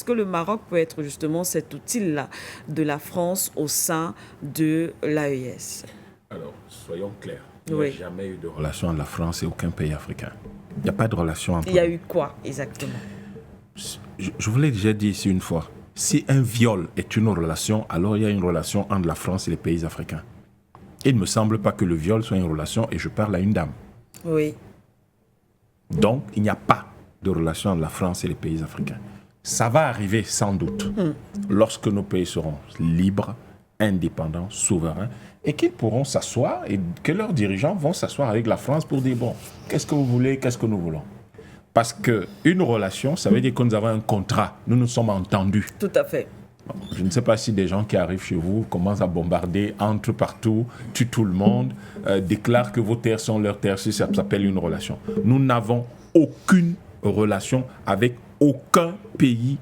que le Maroc peut être justement cet outil-là de la France au sein de l'AES? Alors, soyons clairs. Il n'y Oui. a jamais eu de relation entre la France et aucun pays africain. Il n'y a pas de relation entre Il y a nous. eu quoi exactement? Je vous l'ai déjà dit ici une fois. Si un viol est une relation, alors il y a une relation entre la France et les pays africains. Il ne me semble pas que le viol soit une relation, et je parle à une dame. Oui. Donc, il n'y a pas de relation entre la France et les pays africains. Ça va arriver sans doute lorsque nos pays seront libres, indépendants, souverains, et qu'ils pourront s'asseoir et que leurs dirigeants vont s'asseoir avec la France pour dire, bon, qu'est-ce que vous voulez, qu'est-ce que nous voulons? Parce qu'une relation, ça veut dire que nous avons un contrat, nous nous sommes entendus. Tout à fait. Je ne sais pas si des gens qui arrivent chez vous commencent à bombarder, entrent partout, tuent tout le monde, déclarent que vos terres sont leurs terres, si ça s'appelle une relation. Nous n'avons aucune relation avec aucun pays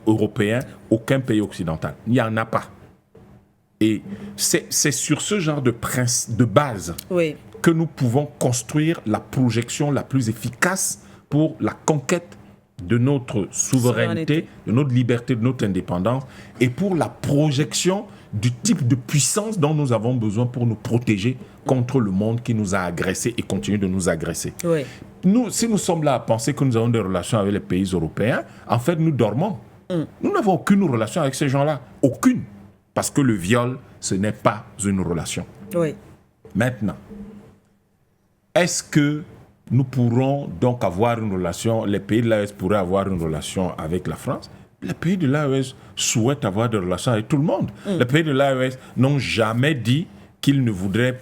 européen, aucun pays occidental. Il n'y en a pas. Et c'est sur ce genre de base Oui. que nous pouvons construire la projection la plus efficace pour la conquête de notre souveraineté, de notre liberté, de notre indépendance, et pour la projection du type de puissance dont nous avons besoin pour nous protéger contre le monde qui nous a agressés et continue de nous agresser. Oui. Nous, si nous sommes là à penser que nous avons des relations avec les pays européens, en fait, nous dormons. Nous n'avons aucune relation avec ces gens-là. Aucune. Parce que le viol, ce n'est pas une relation. Oui. Maintenant, est-ce que nous pourrons donc avoir une relation, les pays de l'AES pourraient avoir une relation avec la France? Les pays de l'AES souhaitent avoir des relations avec tout le monde. Les pays de l'AES n'ont jamais dit qu'ils ne voudraient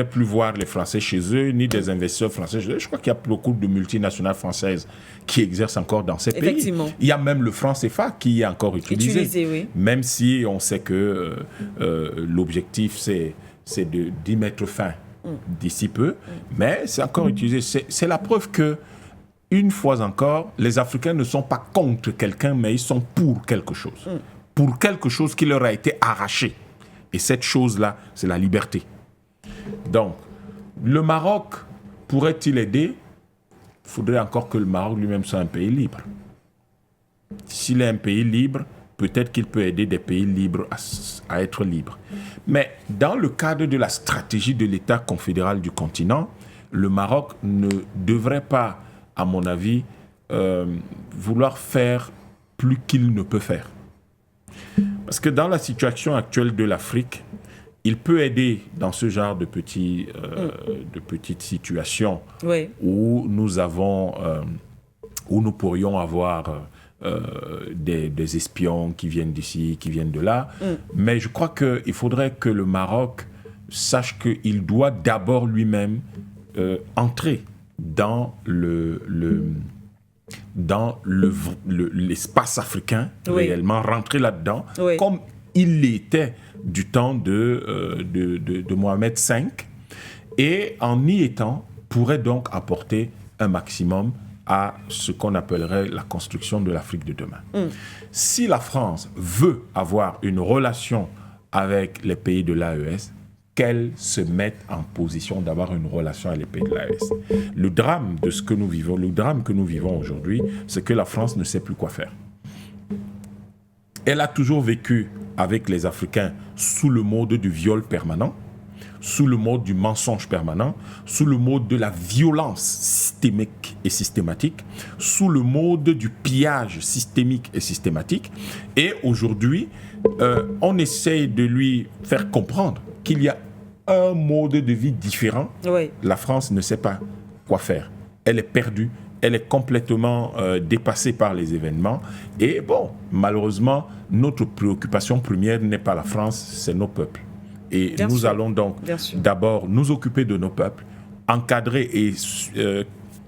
plus voir les Français chez eux, ni des investisseurs français chez eux. Je crois qu'il y a beaucoup de multinationales françaises qui exercent encore dans ces pays. Il y a même le franc CFA qui est encore utilisé. Oui. Même si on sait que l'objectif, c'est d'y mettre fin d'ici peu, mais c'est encore utilisé. C'est la preuve que, une fois encore, les Africains ne sont pas contre quelqu'un, mais ils sont pour quelque chose. Pour quelque chose qui leur a été arraché. Et cette chose-là, c'est la liberté. Donc, le Maroc pourrait-il aider? Il faudrait encore que le Maroc lui-même soit un pays libre. S'il est un pays libre, peut-être qu'il peut aider des pays libres à être libres. Mais dans le cadre de la stratégie de l'État confédéral du continent, le Maroc ne devrait pas, à mon avis, vouloir faire plus qu'il ne peut faire. Parce que dans la situation actuelle de l'Afrique, il peut aider dans ce genre de petites situations où nous pourrions avoir des espions qui viennent d'ici, qui viennent de là. Mais je crois qu'il faudrait que le Maroc sache qu'il doit d'abord lui-même entrer dans l'espace africain, réellement, rentrer là-dedans, comme il l'était du temps de Mohamed V, et en y étant, pourrait donc apporter un maximum à ce qu'on appellerait la construction de l'Afrique de demain. Si la France veut avoir une relation avec les pays de l'AES, qu'elle se mette en position d'avoir une relation avec les pays de l'AES. Le drame que nous vivons aujourd'hui, c'est que la France ne sait plus quoi faire. Elle a toujours vécu avec les Africains sous le mode du viol permanent, sous le mode du mensonge permanent, sous le mode de la violence systémique et systématique, sous le mode du pillage systémique et systématique. Et aujourd'hui, on essaye de lui faire comprendre qu'il y a un mode de vie différent. La France ne sait pas quoi faire. Elle est perdue. Elle est complètement dépassée par les événements. Et bon, malheureusement, notre préoccupation première n'est pas la France, c'est nos peuples. Et nous allons donc d'abord nous occuper de nos peuples, encadrer et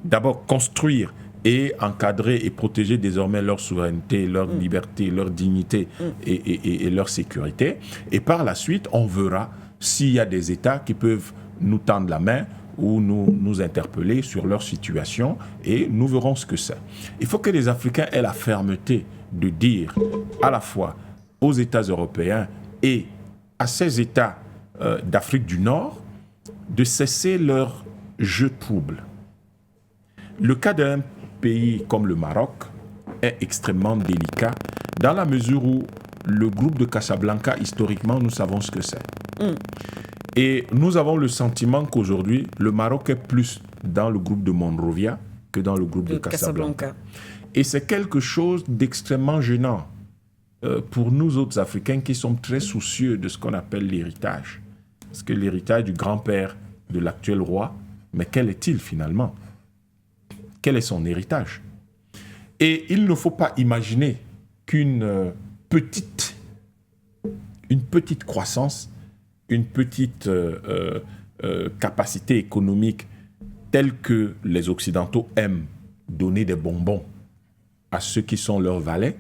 d'abord construire et encadrer et protéger désormais leur souveraineté, leur liberté, leur dignité et leur sécurité. Et par la suite, on verra s'il y a des États qui peuvent nous tendre la main ou nous interpeller sur leur situation, et nous verrons ce que c'est. Il faut que les Africains aient la fermeté de dire à la fois aux États européens et à ces États d'Afrique du Nord de cesser leur jeu trouble. Le cas d'un pays comme le Maroc est extrêmement délicat dans la mesure où le groupe de Casablanca, historiquement, nous savons ce que c'est. Et nous avons le sentiment qu'aujourd'hui, le Maroc est plus dans le groupe de Monrovia que dans le groupe de Casablanca. Et c'est quelque chose d'extrêmement gênant pour nous autres Africains qui sommes très soucieux de ce qu'on appelle l'héritage. Parce que l'héritage du grand-père de l'actuel roi, mais quel est-il finalement? Quel est son héritage? Et il ne faut pas imaginer qu'une petite croissance, une petite capacité économique telle que les Occidentaux aiment donner des bonbons à ceux qui sont leurs valets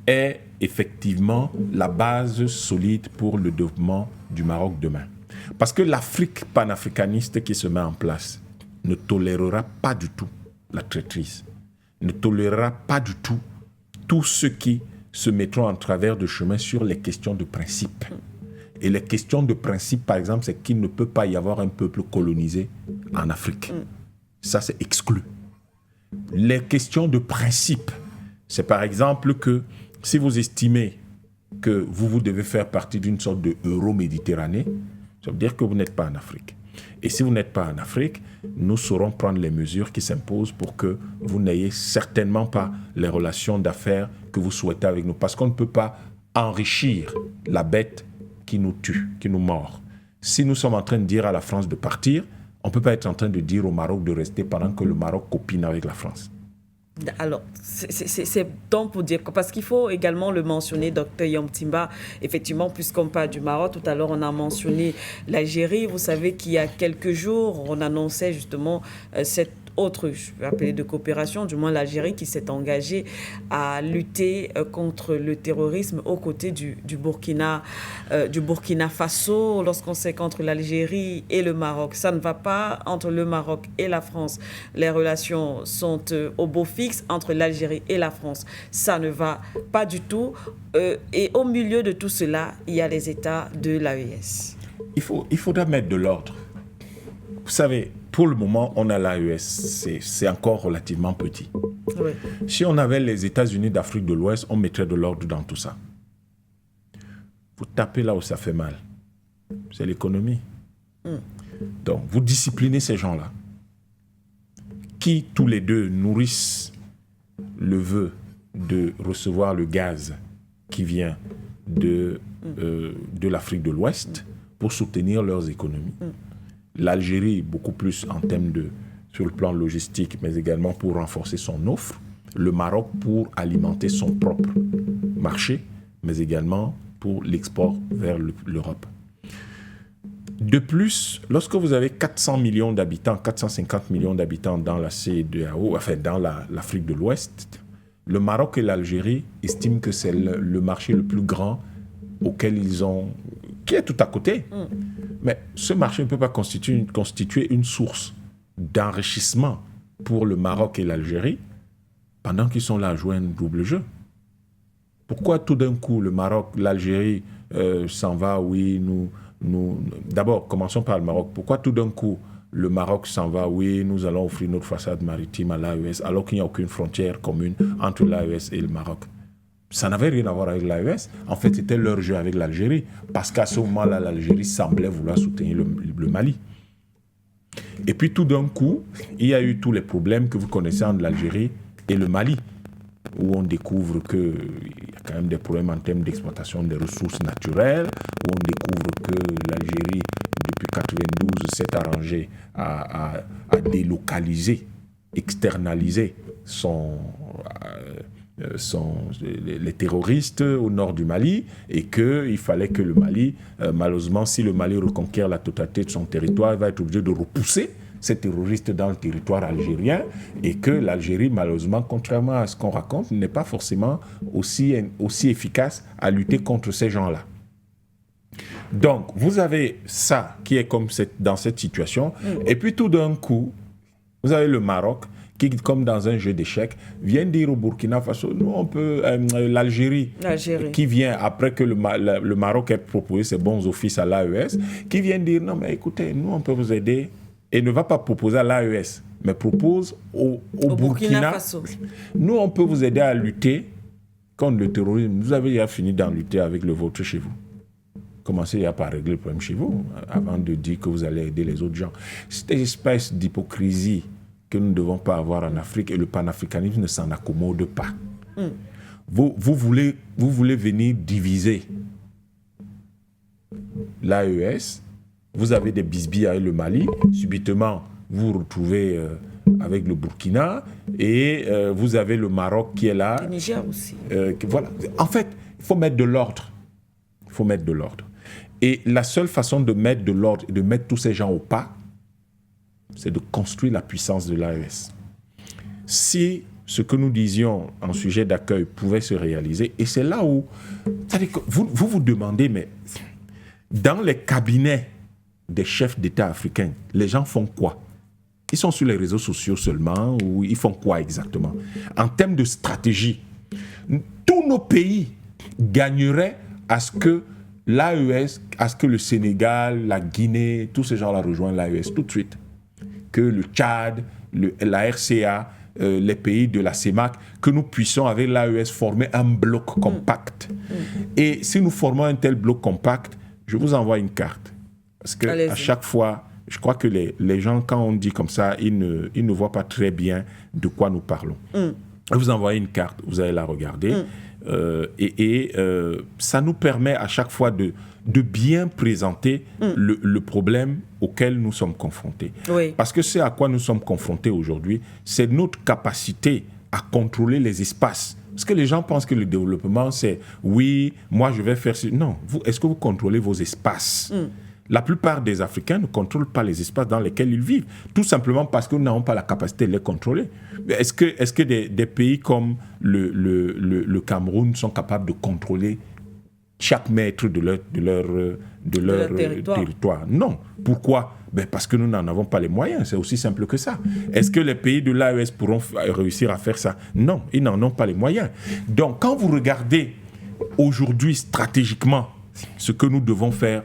est effectivement la base solide pour le développement du Maroc demain. Parce que l'Afrique panafricaniste qui se met en place ne tolérera pas du tout la traîtrise, ne tolérera pas du tout tous ceux qui se mettront en travers de chemin sur les questions de principe. Et les questions de principe, par exemple, c'est qu'il ne peut pas y avoir un peuple colonisé en Afrique. Ça, c'est exclu. Les questions de principe, c'est par exemple que si vous estimez que vous devez faire partie d'une sorte de euro-méditerranée, ça veut dire que vous n'êtes pas en Afrique. Et si vous n'êtes pas en Afrique, nous saurons prendre les mesures qui s'imposent pour que vous n'ayez certainement pas les relations d'affaires que vous souhaitez avec nous. Parce qu'on ne peut pas enrichir la bête qui nous tue, qui nous mord. Si nous sommes en train de dire à la France de partir, on ne peut pas être en train de dire au Maroc de rester pendant que le Maroc copine avec la France. Alors, c'est donc pour dire, parce qu'il faut également le mentionner, Dr Yom Timba, effectivement, puisqu'on parle du Maroc, tout à l'heure on a mentionné l'Algérie. Vous savez qu'il y a quelques jours, on annonçait justement cette autre, je vais appeler de coopération, du moins l'Algérie qui s'est engagée à lutter contre le terrorisme aux côtés du Burkina Faso. Lorsqu'on sait qu'entre l'Algérie et le Maroc, ça ne va pas entre le Maroc et la France. Les relations sont au beau fixe. Entre l'Algérie et la France, ça ne va pas du tout. Et au milieu de tout cela, il y a les États de l'AES. Il faudra mettre de l'ordre. Vous savez, pour le moment, on a l'AES, c'est encore relativement petit. Oui. Si on avait les États-Unis d'Afrique de l'Ouest, on mettrait de l'ordre dans tout ça. Vous tapez là où ça fait mal. C'est l'économie. Donc, vous disciplinez ces gens-là, qui tous les deux nourrissent le vœu de recevoir le gaz qui vient de l'Afrique de l'Ouest pour soutenir leurs économies. L'Algérie, beaucoup plus en termes sur le plan logistique, mais également pour renforcer son offre. Le Maroc pour alimenter son propre marché, mais également pour l'export vers l'Europe. De plus, lorsque vous avez 400 millions d'habitants, 450 millions d'habitants dans la CEDEAO, enfin dans l'Afrique de l'Ouest, le Maroc et l'Algérie estiment que c'est le marché le plus grand auquel qui est tout à côté. Mais ce marché ne peut pas constituer une source d'enrichissement pour le Maroc et l'Algérie pendant qu'ils sont là à jouer un double jeu. Pourquoi tout d'un coup le Maroc, l'Algérie s'en va, oui, d'abord, commençons par le Maroc. Pourquoi tout d'un coup le Maroc s'en va, oui, nous allons offrir notre façade maritime à l'AES alors qu'il n'y a aucune frontière commune entre l'AES et le Maroc? Ça n'avait rien à voir avec l'AES. En fait, c'était leur jeu avec l'Algérie. Parce qu'à ce moment-là, l'Algérie semblait vouloir soutenir le Mali. Et puis, tout d'un coup, il y a eu tous les problèmes que vous connaissez entre l'Algérie et le Mali, où on découvre qu'il y a quand même des problèmes en termes d'exploitation des ressources naturelles, où on découvre que l'Algérie, depuis 1992, s'est arrangée à délocaliser, externaliser les terroristes au nord du Mali, et qu'il fallait que le Mali, malheureusement, si le Mali reconquiert la totalité de son territoire, il va être obligé de repousser ces terroristes dans le territoire algérien, et que l'Algérie, malheureusement, contrairement à ce qu'on raconte, n'est pas forcément aussi efficace à lutter contre ces gens-là. Donc, vous avez ça qui est comme dans cette situation, et puis tout d'un coup, vous avez le Maroc qui, comme dans un jeu d'échecs, vient dire au Burkina Faso, nous on peut, l'Algérie, qui vient après que le Maroc ait proposé ses bons offices à l'AES, qui vient dire, non mais écoutez, nous on peut vous aider, et ne va pas proposer à l'AES mais propose au Burkina Faso. Nous, on peut vous aider à lutter contre le terrorisme. Vous avez déjà fini d'en lutter avec le vôtre chez vous. Commencez à pas régler le problème chez vous avant de dire que vous allez aider les autres gens. C'est une espèce d'hypocrisie que nous ne devons pas avoir en Afrique et le panafricanisme ne s'en accommode pas. Vous voulez venir diviser l'AES, vous avez des bisbilles avec le Mali, subitement vous vous retrouvez avec le Burkina et vous avez le Maroc qui est là. Le Niger aussi. Voilà. En fait, il faut mettre de l'ordre. Il faut mettre de l'ordre. Et la seule façon de mettre de l'ordre et de mettre tous ces gens au pas, c'est de construire la puissance de l'AES. Si ce que nous disions en sujet d'accueil pouvait se réaliser, et c'est là où vous demandez, mais dans les cabinets des chefs d'État africains, les gens font quoi? Ils sont sur les réseaux sociaux seulement ou ils font quoi exactement? En termes de stratégie, tous nos pays gagneraient à ce que l'AES, à ce que le Sénégal, la Guinée, tous ces gens-là rejoignent l'AES tout de suite. Que le Tchad, la RCA, les pays de la CEMAC, que nous puissions avec l'AES former un bloc compact. Et si nous formons un tel bloc compact, je vous envoie une carte. Parce qu'à chaque fois, je crois que les gens, quand on dit comme ça, ils ne voient pas très bien de quoi nous parlons. Je vous envoie une carte, vous allez la regarder. Ça nous permet à chaque fois de bien présenter le problème auquel nous sommes confrontés. Oui. Parce que ce à quoi nous sommes confrontés aujourd'hui, c'est notre capacité à contrôler les espaces. Parce que les gens pensent que le développement, c'est oui, moi je vais faire... Non, est-ce que vous contrôlez vos espaces? La plupart des Africains ne contrôlent pas les espaces dans lesquels ils vivent, tout simplement parce que nous n'avons pas la capacité de les contrôler. Est-ce que des pays comme le Cameroun sont capables de contrôler chaque mètre de leur territoire? Non. Pourquoi? Parce que nous n'en avons pas les moyens, c'est aussi simple que ça. Est-ce que les pays de l'AES pourront réussir à faire ça? Non, ils n'en ont pas les moyens. Donc, quand vous regardez aujourd'hui stratégiquement ce que nous devons faire,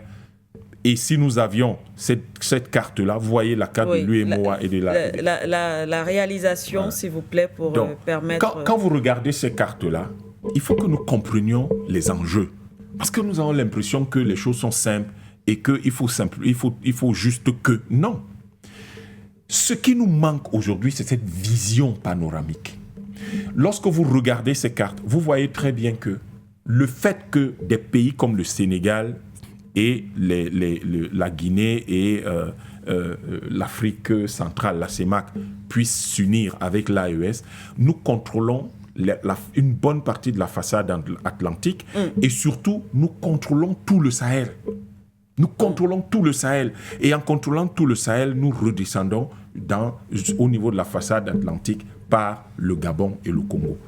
et si nous avions cette carte-là, vous voyez la carte de l'UEMOA et de la réalisation, s'il vous plaît, pour permettre... Quand vous regardez ces cartes-là, il faut que nous comprenions les enjeux. Parce que nous avons l'impression que les choses sont simples et qu'il faut juste que... Non. Ce qui nous manque aujourd'hui, c'est cette vision panoramique. Lorsque vous regardez ces cartes, vous voyez très bien que le fait que des pays comme le Sénégal et la Guinée et l'Afrique centrale, la CEMAC, puissent s'unir avec l'AES, nous contrôlons une bonne partie de la façade atlantique et surtout, nous contrôlons tout le Sahel. Nous contrôlons tout le Sahel. Et en contrôlant tout le Sahel, nous redescendons au niveau de la façade atlantique par le Gabon et le Congo.